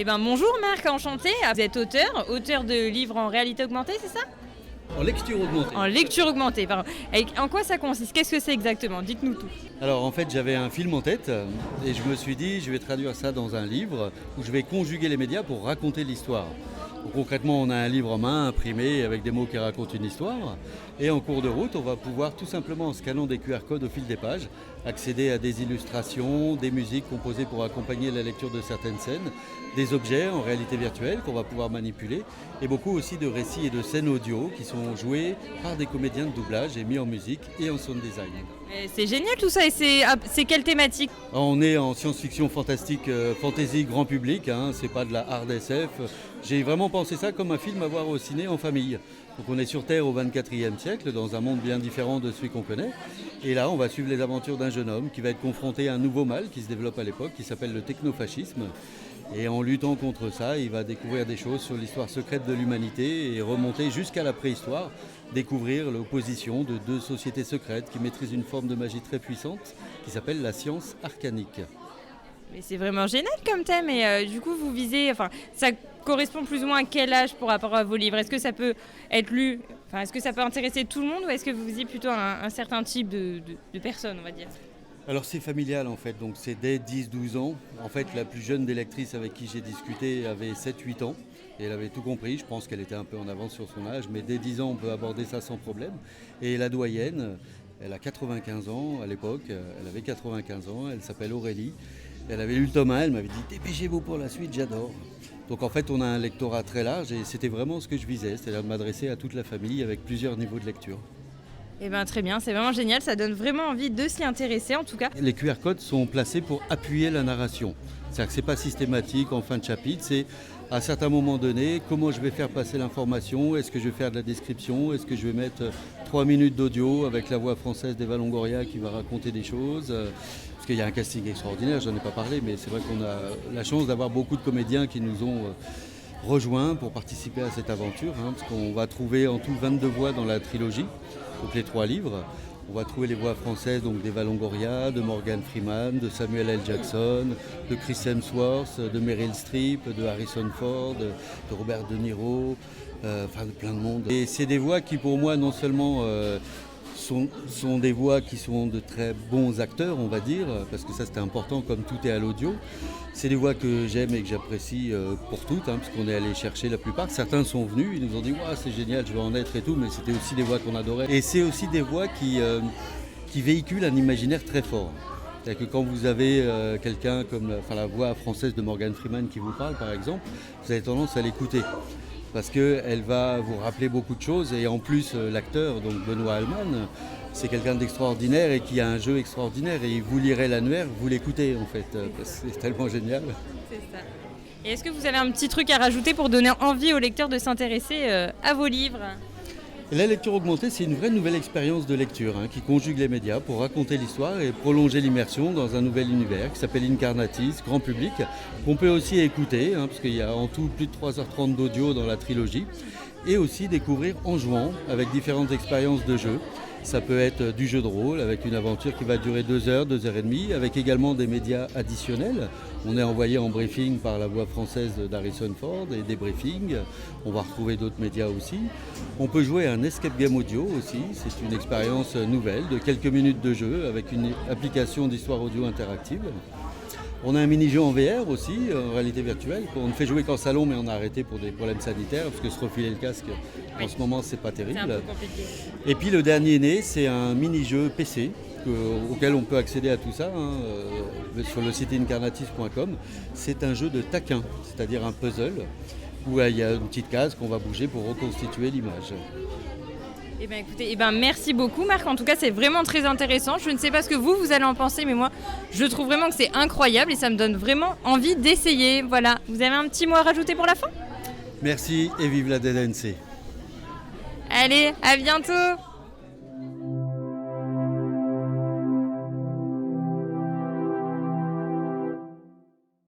Eh ben bonjour Marc, enchanté. Vous êtes auteur de livres en réalité augmentée, c'est ça? En lecture augmentée. En lecture augmentée, pardon. Et en quoi ça consiste? Qu'est-ce que c'est exactement? Dites-nous tout. Alors en fait j'avais un film en tête et je me suis dit je vais traduire ça dans un livre où je vais conjuguer les médias pour raconter l'histoire. Donc, concrètement on a un livre en main imprimé avec des mots qui racontent une histoire et en cours de route on va pouvoir tout simplement en scannant des QR codes au fil des pages accéder à des illustrations, des musiques composées pour accompagner la lecture de certaines scènes, des objets en réalité virtuelle qu'on va pouvoir manipuler et beaucoup aussi de récits et de scènes audio qui sont joués par des comédiens de doublage et mis en musique et en sound design. C'est génial tout ça et c'est quelle thématique? On est en science-fiction fantastique, fantasy grand public, c'est pas de la hard SF. J'ai vraiment pensé ça comme un film à voir au ciné en famille. Donc on est sur Terre au XXIe siècle, dans un monde bien différent de celui qu'on connaît. Et là, on va suivre les aventures d'un jeune homme qui va être confronté à un nouveau mal qui se développe à l'époque, qui s'appelle le technofascisme. Et en luttant contre ça, il va découvrir des choses sur l'histoire secrète de l'humanité et remonter jusqu'à la préhistoire, découvrir l'opposition de deux sociétés secrètes qui maîtrisent une forme de magie très puissante qui s'appelle la science arcanique. Mais c'est vraiment génial comme thème et du coup vous visez, ça correspond plus ou moins à quel âge par rapport à vos livres? Est-ce que ça peut être lu, est-ce que ça peut intéresser tout le monde ou est-ce que vous visez plutôt un certain type de personnes, on va dire? Alors c'est familial en fait, donc c'est dès 10-12 ans. En fait la plus jeune des lectrices avec qui j'ai discuté avait 7-8 ans et elle avait tout compris, je pense qu'elle était un peu en avance sur son âge, mais dès 10 ans on peut aborder ça sans problème. Et la doyenne, elle a 95 ans à l'époque, elle avait 95 ans, elle s'appelle Aurélie. Elle avait lu le tome 1, elle m'avait dit « Dépêchez-vous pour la suite, j'adore ». Donc en fait on a un lectorat très large et c'était vraiment ce que je visais, c'est-à-dire de m'adresser à toute la famille avec plusieurs niveaux de lecture. Eh bien très bien, c'est vraiment génial, ça donne vraiment envie de s'y intéresser en tout cas. Les QR codes sont placés pour appuyer la narration. C'est-à-dire que ce n'est pas systématique en fin de chapitre, c'est à certains moments donnés, comment je vais faire passer l'information, est-ce que je vais faire de la description, est-ce que je vais mettre 3 minutes d'audio avec la voix française d'Eva Longoria qui va raconter des choses. Parce qu'il y a un casting extraordinaire, je n'en ai pas parlé, mais c'est vrai qu'on a la chance d'avoir beaucoup de comédiens qui nous ont rejoints pour participer à cette aventure, parce qu'on va trouver en tout 22 voix dans la trilogie, donc les 3 livres. On va trouver les voix françaises donc d'Eva Longoria, de Morgan Freeman, de Samuel L. Jackson, de Chris Hemsworth, de Meryl Streep, de Harrison Ford, de Robert De Niro, de plein de monde. Et c'est des voix qui pour moi non seulement sont des voix qui sont de très bons acteurs, on va dire, parce que ça c'était important comme tout est à l'audio. C'est des voix que j'aime et que j'apprécie pour toutes, parce qu'on est allé chercher la plupart. Certains sont venus, ils nous ont dit « c'est génial, je veux en être et tout », mais c'était aussi des voix qu'on adorait. Et c'est aussi des voix qui véhiculent un imaginaire très fort. C'est-à-dire que quand vous avez quelqu'un comme la voix française de Morgan Freeman qui vous parle par exemple, vous avez tendance à l'écouter. Parce qu'elle va vous rappeler beaucoup de choses et en plus l'acteur, donc Benoît Alman, c'est quelqu'un d'extraordinaire et qui a un jeu extraordinaire et vous lirez l'annuaire, vous l'écoutez en fait, parce que c'est tellement génial. C'est ça. Et est-ce que vous avez un petit truc à rajouter pour donner envie aux lecteurs de s'intéresser à vos livres? La lecture augmentée, c'est une vraie nouvelle expérience de lecture qui conjugue les médias pour raconter l'histoire et prolonger l'immersion dans un nouvel univers qui s'appelle Incarnatis, grand public, qu'on peut aussi écouter, parce qu'il y a en tout plus de 3h30 d'audio dans la trilogie, et aussi découvrir en jouant avec différentes expériences de jeu. Ça peut être du jeu de rôle avec une aventure qui va durer 2 heures, 2 heures et demie, avec également des médias additionnels. On est envoyé en briefing par la voix française d'Harrison Ford et des briefings. On va retrouver d'autres médias aussi. On peut jouer à un escape game audio aussi. C'est une expérience nouvelle de quelques minutes de jeu avec une application d'histoire audio interactive. On a un mini-jeu en VR aussi, en réalité virtuelle, qu'on ne fait jouer qu'en salon, mais on a arrêté pour des problèmes sanitaires, parce que se refiler le casque, en ce moment, c'est pas terrible. C'est un peu compliqué. Et puis le dernier né, c'est un mini-jeu PC, auquel on peut accéder à tout ça, sur le site incarnatis.com. C'est un jeu de taquin, c'est-à-dire un puzzle, où il y a une petite case qu'on va bouger pour reconstituer l'image. Eh bien écoutez, merci beaucoup Marc, en tout cas c'est vraiment très intéressant. Je ne sais pas ce que vous allez en penser, mais moi je trouve vraiment que c'est incroyable et ça me donne vraiment envie d'essayer. Voilà, vous avez un petit mot à rajouter pour la fin? Merci et vive la DDNC. Allez, à bientôt.